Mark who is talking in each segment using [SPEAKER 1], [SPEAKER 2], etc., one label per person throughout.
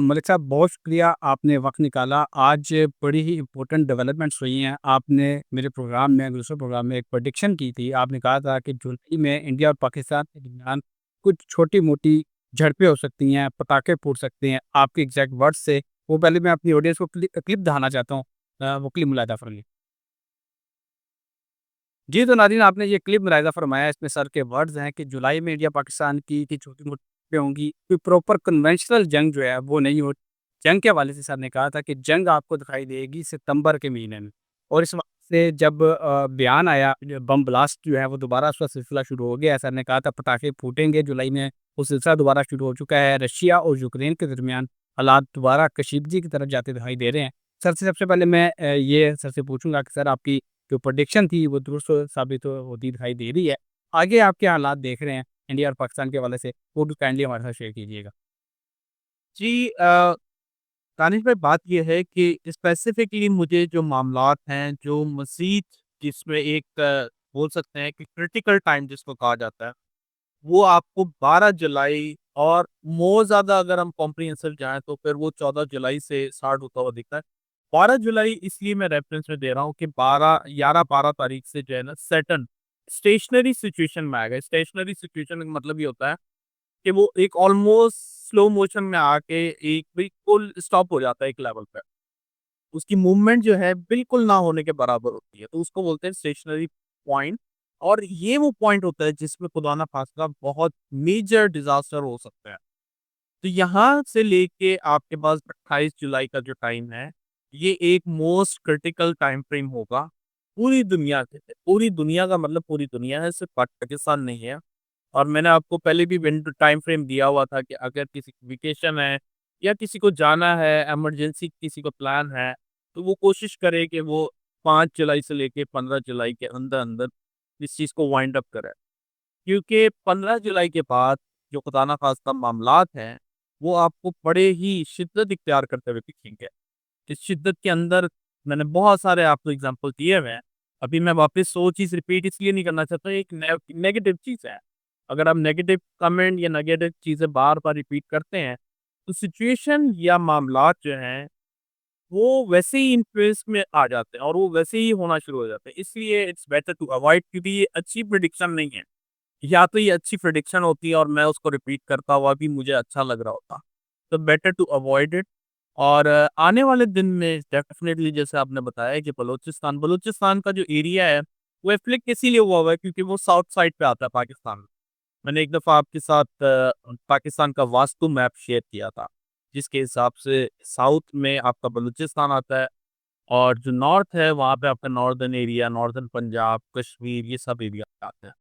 [SPEAKER 1] मलिक साहब, बहुत शुक्रिया आपने वक़्त निकाला। आज बड़ी ही इम्पोर्टेंट डेवलपमेंट्स हुई हैं। आपने मेरे प्रोग्राम में, दूसरे प्रोग्राम में एक प्रेडिक्शन की थी। आपने कहा था कि जुलाई में इंडिया और पाकिस्तान के दरमियान कुछ छोटी-मोटी झड़पें हो सकती हैं, पटाखे फूट सकते हैं। आपके एग्ज़ैक्ट वर्ड्स से वो पहले मैं अपनी ऑडियंस को क्लिप दिखाना चाहता हूँ। वो क्लिप मुलाहिज़ा फ़रमाइए। जी, तो नाज़रीन, आपने ये क्लिप मुलाहिज़ा फ़रमाया, इसमें सर के वर्ड्स हैं कि जुलाई में इंडिया-पाकिस्तान की छोटी-मोटी झड़पें होंगी, कोई प्रॉपर कन्वेंशनल जंग जो है वो नहीं हो। जंग के हवाले से सर ने कहा था कि जंग आपको दिखाई देगी सितंबर के महीने में। और इस वक़्त से जब बयान आया, बम ब्लास्ट जो है वो दोबारा उसका सिलसिला शुरू हो गया है। सर ने कहा था पटाखे फूटेंगे जुलाई में, वो सिलसिला दोबारा शुरू हो चुका है। रशिया और यूक्रेन के दरमियान हालात दोबारा कशीदगी की तरफ जाते दिखाई दे रहे हैं। सर से सबसे पहले मैं ये सर से पूछूँगा कि सर, आपकी जो प्रेडिक्शन थी वो दुरुस्त साबित होती दिखाई दे रही है। आगे आप क्या हालात देख रहे हैं इंडिया और पाकिस्तान के हवाले से, वो भी काइंडली हमारे साथ शेयर कीजिएगा?
[SPEAKER 2] जी दानिश भाई, बात ये है कि स्पेसिफिकली मुझे जो मामलात हैं, जो मज़ीद जिसमें एक बोल सकते हैं कि क्रिटिकल टाइम जिसको कहा जाता है, वो आपको 12 जुलाई और मोर ज़्यादा अगर हम कॉम्प्रिहेंसिव जाएँ तो फिर वो 14 जुलाई से स्टार्ट होता हुआ दिखता है। 12 जुलाई इसलिए मैं रेफ़रेंस में दे रहा हूँ कि 11-12 तारीख से जो है ना सैटर्न स्टेशनरी सिचुएशन में आएगा। स्टेशनरी सिचुएशन का मतलब ये होता है कि वो एक ऑलमोस्ट स्लो मोशन में आके एक बिल्कुल स्टॉप हो जाता है एक लेवल पे। उसकी मूवमेंट जो है बिल्कुल ना होने के बराबर होती है। तो उसको बोलते हैं स्टेशनरी पॉइंट। और ये वो पॉइंट होता है जिसमें खुदा ना खास्ता बहुत मेजर डिज़ास्टर हो सकता है। तो यहाँ से लेके आपके पास 28 जुलाई का जो टाइम है, ये एक मोस्ट क्रिटिकल टाइम फ्रेम होगा पूरी दुनिया के लिए। पूरी दुनिया का मतलब पूरी दुनिया है, सिर्फ़ पाकिस्तान नहीं है। और मैंने आपको पहले भी विंडो टाइम फ्रेम दिया हुआ था कि अगर किसी की वेकेशन है या किसी को जाना है, इमरजेंसी किसी को प्लान है, तो वो कोशिश करे कि वो 5 जुलाई से लेके 15 जुलाई के अंदर-अंदर इस चीज़ को वाइंड अप करे। क्योंकि 15 जुलाई के बाद जो खुदा ना खास्ता मामलात हैं, वो आपको बड़े ही शिद्दत इख्तियार करते हुए दिखेंगे। इस शिद्दत के अंदर मैंने बहुत सारे आपको एग्ज़ाम्पल दिए हुए हैं। अभी मैं वापस वो चीज़ रिपीट इसलिए नहीं करना चाहता, एक नेगेटिव चीज़ है। अगर आप नेगेटिव कमेंट या नेगेटिव चीज़ें बार-बार रिपीट करते हैं, तो सिचुएशन या मामलात जो हैं, वो वैसे ही इन फेज़ में आ जाते हैं और वो वैसे ही होना शुरू हो जाते हैं। इसलिए इट्स बेटर टू अवॉइड, क्योंकि ये अच्छी प्रेडिक्शन नहीं है। या तो ये अच्छी प्रेडिक्शन होती है और मैं उसको रिपीट करता हुआ भी मुझे अच्छा लग रहा होता। तो बेटर टू अवॉइड इट। और आने वाले दिन में डेफ़िनेटली जैसे आपने बताया कि बलूचिस्तान का जो एरिया है, वो एफ़्लिक्ट इसीलिए हुआ है क्योंकि वो साउथ साइड पे आता है पाकिस्तान में। मैंने एक दफ़ा आपके साथ पाकिस्तान का वास्तु मैप शेयर किया था, जिसके हिसाब से साउथ में आपका बलूचिस्तान आता है और जो नॉर्थ है, वहाँ पे आपका northern area, northern Punjab, Kashmir, ये सब एरिया आते हैं।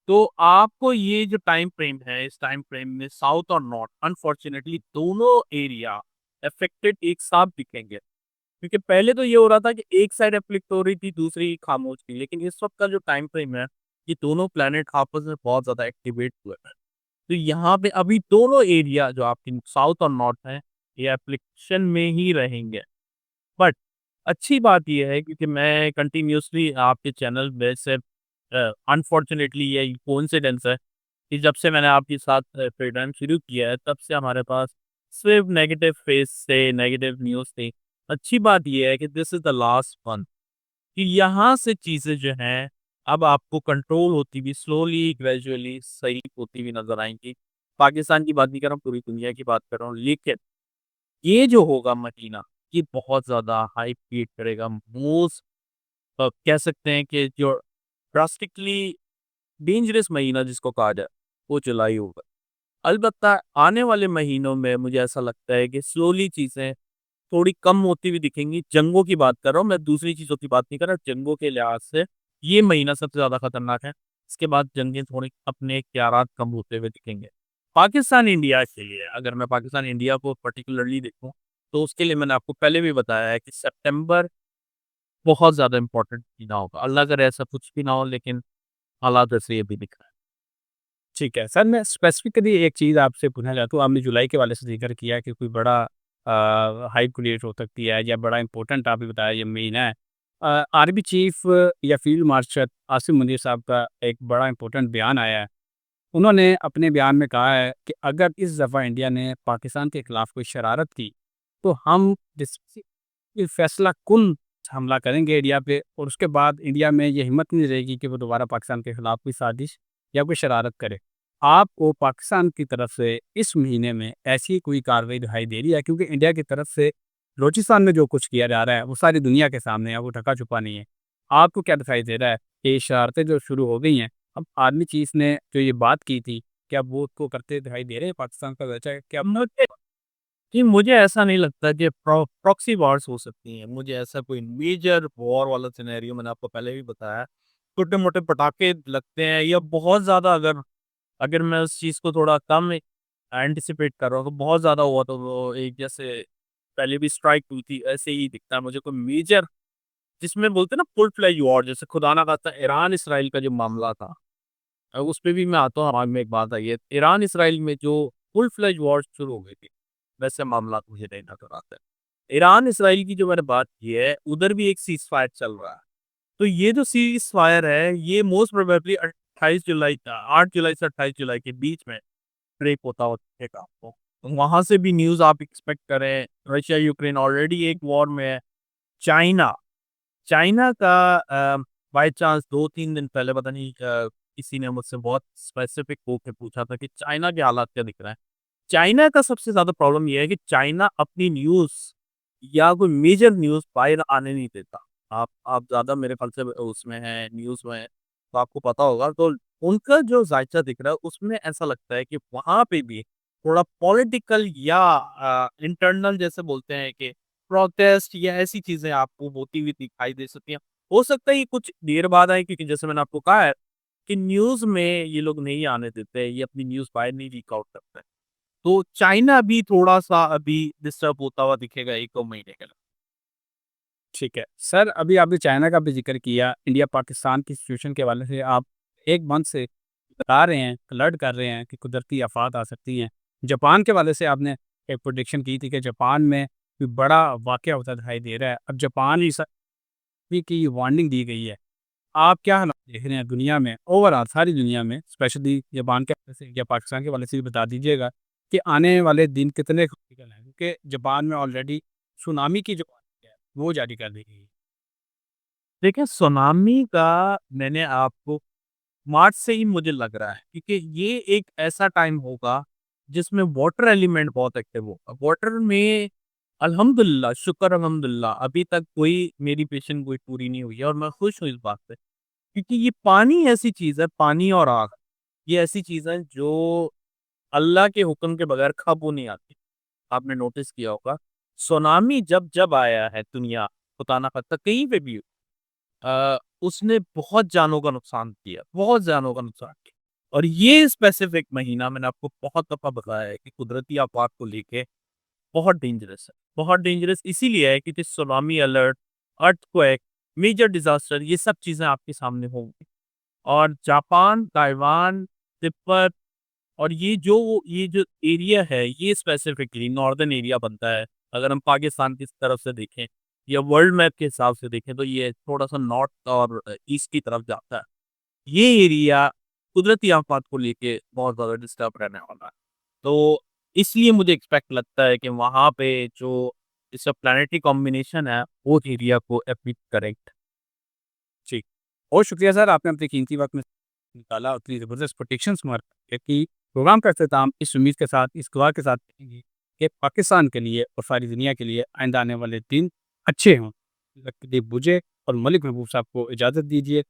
[SPEAKER 2] तो आपको ये जो टाइम फ्रेम है, इस टाइम फ्रेम में साउथ और नॉर्थ अनफॉर्च्यूनेटली दोनों एरिया अफेक्टेड एक साथ दिखेंगे। क्योंकि पहले तो ये हो रहा था कि एक साइड अफ्लिक्ट हो रही थी, दूसरी खामोश थी। लेकिन इस वक़्त का जो टाइम फ्रेम है, ये दोनों प्लैनेट आपस में बहुत ज़्यादा एक्टिवेट हुए हैं। तो यहाँ पे अभी दोनों एरिया जो आपकी साउथ और नॉर्थ हैं, ये एप्लीकेशन में ही रहेंगे। बट अच्छी बात ये है क्योंकि मैं कंटिन्यूअसली आपके चैनल में से अनफॉर्च्यूनेटली ये कोइंसिडेंस है कि जब से मैंने आपके साथ प्रोग्राम शुरू किया है, तब से हमारे पास सिर्फ नेगेटिव फेस से नेगेटिव न्यूज़ थी। अच्छी बात ये है कि this is the last one, कि यहाँ से चीज़ें जो हैं, अब आपको कंट्रोल होती हुई स्लोली, ग्रेजुअली सही होती हुई नज़र आएँगी। पाकिस्तान की बात नहीं कर रहा हूँ, पूरी दुनिया की बात कर रहा हूँ। लेकिन ये जो होगा महीना, ये बहुत ज़्यादा हाइप क्रिएट करेगा। मोस्ट कह सकते हैं कि जो ड्रास्टिकली डेंजरस महीना जिसको कहा जाए, वो जुलाई होगा। अलबत्ता आने वाले महीनों में मुझे ऐसा लगता है कि स्लोली चीज़ें थोड़ी कम होती हुई दिखेंगी। जंगों की बात कर रहा हूँ मैं, दूसरी चीज़ों की बात नहीं कर रहा। जंगों के लिहाज से ये महीना सबसे ज़्यादा खतरनाक है। इसके बाद जंगें थोड़ी अपने इख्तियारात कम होते हुए दिखेंगे। पाकिस्तान इंडिया के लिए अगर मैं पाकिस्तान इंडिया को पर्टिकुलरली देखूँ, तो उसके लिए मैंने आपको पहले भी बताया है कि सितंबर बहुत ज़्यादा इम्पोर्टेंट महीना होगा। अल्लाह करे ऐसा कुछ भी ना हो, लेकिन हालात वैसे ये भी दिख रहा है।
[SPEAKER 1] ठीक है। सर, मैं स्पेसिफ़िकली एक चीज़ आपसे पूछना चाहता हूँ। आपने जुलाई के हवाले से ज़िक्र किया कि कोई बड़ा हाइप क्रिएट हो सकती है या बड़ा इम्पोर्टेंट आपने बताया ये महीना है। आर्मी चीफ़ या फ़ील्ड मार्शल आसिम मुनीर साहब का एक बड़ा इम्पोर्टेंट बयान आया है। उन्होंने अपने बयान में कहा है कि अगर इस दफ़ा इंडिया ने पाकिस्तान के खिलाफ कोई शरारत की, तो हम फैसला कुन हमला करेंगे इंडिया पे, और उसके बाद इंडिया में ये हिम्मत नहीं रहेगी कि वो दोबारा पाकिस्तान के खिलाफ कोई साजिश या कोई शरारत करे। आपको पाकिस्तान की तरफ से इस महीने में ऐसी कोई कार्रवाई दिखाई दे रही है? क्योंकि इंडिया की तरफ से बलूचिस्तान में जो कुछ किया जा रहा है, वो सारी दुनिया के सामने है, वो ढका-छुपा नहीं है। आपको क्या दिखाई दे रहा है कि ये शरारतें जो शुरू हो गई हैं, अब आर्मी चीफ ने जो ये बात की थी, क्या वो उसको करते दिखाई दे रहे हैं पाकिस्तान का वजह क्या?
[SPEAKER 2] मुझे जी, मुझे ऐसा नहीं लगता कि प्रॉक्सी वॉर्स हो सकती हैं। मुझे ऐसा कोई मेजर वॉर वाला सिनेरियो मैंने आपको पहले भी बताया। छोटे-मोटे पटाखे लगते हैं या बहुत ज़्यादा अगर अगर मैं उस चीज़ को थोड़ा कम एंटिसिपेट कर रहा हूँ, तो बहुत ज़्यादा हुआ तो वो एक जैसे पहले भी स्ट्राइक हुई थी, ऐसे ही दिखता है मुझे कोई मेजर जिसमें बोलते हैं ना फुल फ्लेज वॉर जैसे खुदा ना खास्ता ईरान-इसराइल का जो मामला था। उस पे भी मैं आता हूँ, दिमाग में एक बात आई है। ईरान-इसराइल में जो फुल फ्लेज वॉर शुरू हो गई थी, वैसे मामलात मुझे नहीं नज़र आते। ईरान-इसराइल की जो मैंने बात की है, उधर भी एक सीज़फायर चल रहा है। तो ये जो सीज़फायर है, ये मोस्ट प्रोबेबली 28 जुलाई 8 जुलाई से 28 जुलाई के बीच में ब्रेक होता हुआ दिखेगा आपको। तो वहाँ से भी न्यूज़ आप एक्सपेक्ट करें। रशिया, यूक्रेन ऑलरेडी एक वॉर में है। चाइना चाइना का बाय चांस 2-3 दिन पहले पता नहीं किसी ने मुझसे बहुत स्पेसिफिक होके पूछा था कि चाइना के हालात क्या दिख रहे हैं। चाइना का सबसे ज़्यादा प्रॉब्लम ये है कि चाइना अपनी न्यूज़ या कोई मेजर न्यूज़ बाहर आने नहीं देता। आप ज़्यादा मेरे ख़्याल से उसमें हैं, न्यूज़ में हैं, तो आपको पता होगा। तो उनका जो ज़ायचा दिख रहा है, उसमें ऐसा लगता है कि वहाँ पे भी थोड़ा पॉलिटिकल या इंटरनल जैसे बोलते हैं कि प्रोटेस्ट या ऐसी चीज़ें आपको होती हुई दिखाई दे सकती हैं। हो सकता है ये कुछ देर बाद आए क्योंकि जैसे मैंने आपको कहा है कि न्यूज़ में ये लोग नहीं आने देते, ये अपनी न्यूज़ बाहर नहीं लीक आउट करते। तो चाइना भी थोड़ा-सा अभी डिस्टर्ब होता हुआ दिखेगा 1-2 महीने के लिए।
[SPEAKER 1] ठीक है। सर, अभी आपने चाइना का भी ज़िक्र किया, इंडिया-पाकिस्तान की सिचुएशन के हवाले से आप 1 मंथ से बता रहे हैं, अलर्ट कर रहे हैं कि कुदरती आफ़ात आ सकती हैं। जापान के हवाले से आपने एक प्रेडिक्शन की थी कि जापान में कोई बड़ा वाक़या होता दिखाई दे रहा है। अब जापान इस भी की वार्निंग दी गई है। आप क्या हालात देख रहे हैं दुनिया में, ओवरऑल सारी दुनिया में, स्पेशली जापान के हवाले से या पाकिस्तान के हवाले से भी बता दीजिएगा कि आने वाले दिन कितने क्रिटिकल हैं? क्योंकि जापान में ऑलरेडी सुनामी की जो है, वो जारी कर दी गई है।
[SPEAKER 2] देखिए, सुनामी का मैंने आपको मार्च से ही मुझे लग रहा है क्योंकि ये एक ऐसा टाइम होगा जिसमें वाटर एलिमेंट बहुत एक्टिव होगा। वाटर में अल्हम्दुलिल्लाह शुक्र अल्हम्दुलिल्लाह अभी तक कोई मेरी पेशन कोई पूरी नहीं हुई है और मैं खुश हूँ इस बात से। क्योंकि ये पानी ऐसी चीज़ है, पानी और आग, ये ऐसी चीज़ है जो अल्लाह के हुक्म के बगैर काबू नहीं आती। आपने नोटिस किया होगा, सुनामी जब-जब आया है दुनिया खुदा ना खास्ता कहीं पे भी उसने बहुत जानों का नुकसान किया, बहुत जानों का नुकसान किया। और ये स्पेसिफिक महीना मैंने आपको बहुत दफ़ा बताया है कि कुदरती आफ़ात को लेके बहुत डेंजरस है। बहुत डेंजरस इसीलिए है क्योंकि tsunami alert, earthquake, major disaster ये सब चीज़ें आपके सामने होंगी। और जापान, ताइवान, तिब्बत और ये जो एरिया है, ये स्पेसिफिकली नॉर्दर्न एरिया बनता है। अगर हम पाकिस्तान की तरफ से देखें या वर्ल्ड मैप के हिसाब से देखें तो ये थोड़ा-सा नॉर्थ और ईस्ट की तरफ जाता है। ये एरिया कुदरती आफ़ात को लेके बहुत ज़्यादा डिस्टर्ब रहने वाला है। तो इसलिए मुझे एक्सपेक्ट लगता है कि वहाँ पे जो इसका प्लैनेटरी कॉम्बिनेशन है, वो एरिया को एफ़ेक्ट करेक्ट।
[SPEAKER 1] जी। बहुत शुक्रिया सर, आपने अपने कीमती वक़्त में निकाला, उतनी ज़बरदस्त प्रोटेक्शंस मारा कि प्रोग्राम का अख्ताताम इस उम्मीद के साथ, इस दुआ के साथ करेंगे कि पाकिस्तान के लिए और सारी दुनिया के लिए आइंदा आने वाले दिन अच्छे हों। लकीब बुझे और मलिक महबूब साहब को इजाज़त दीजिए।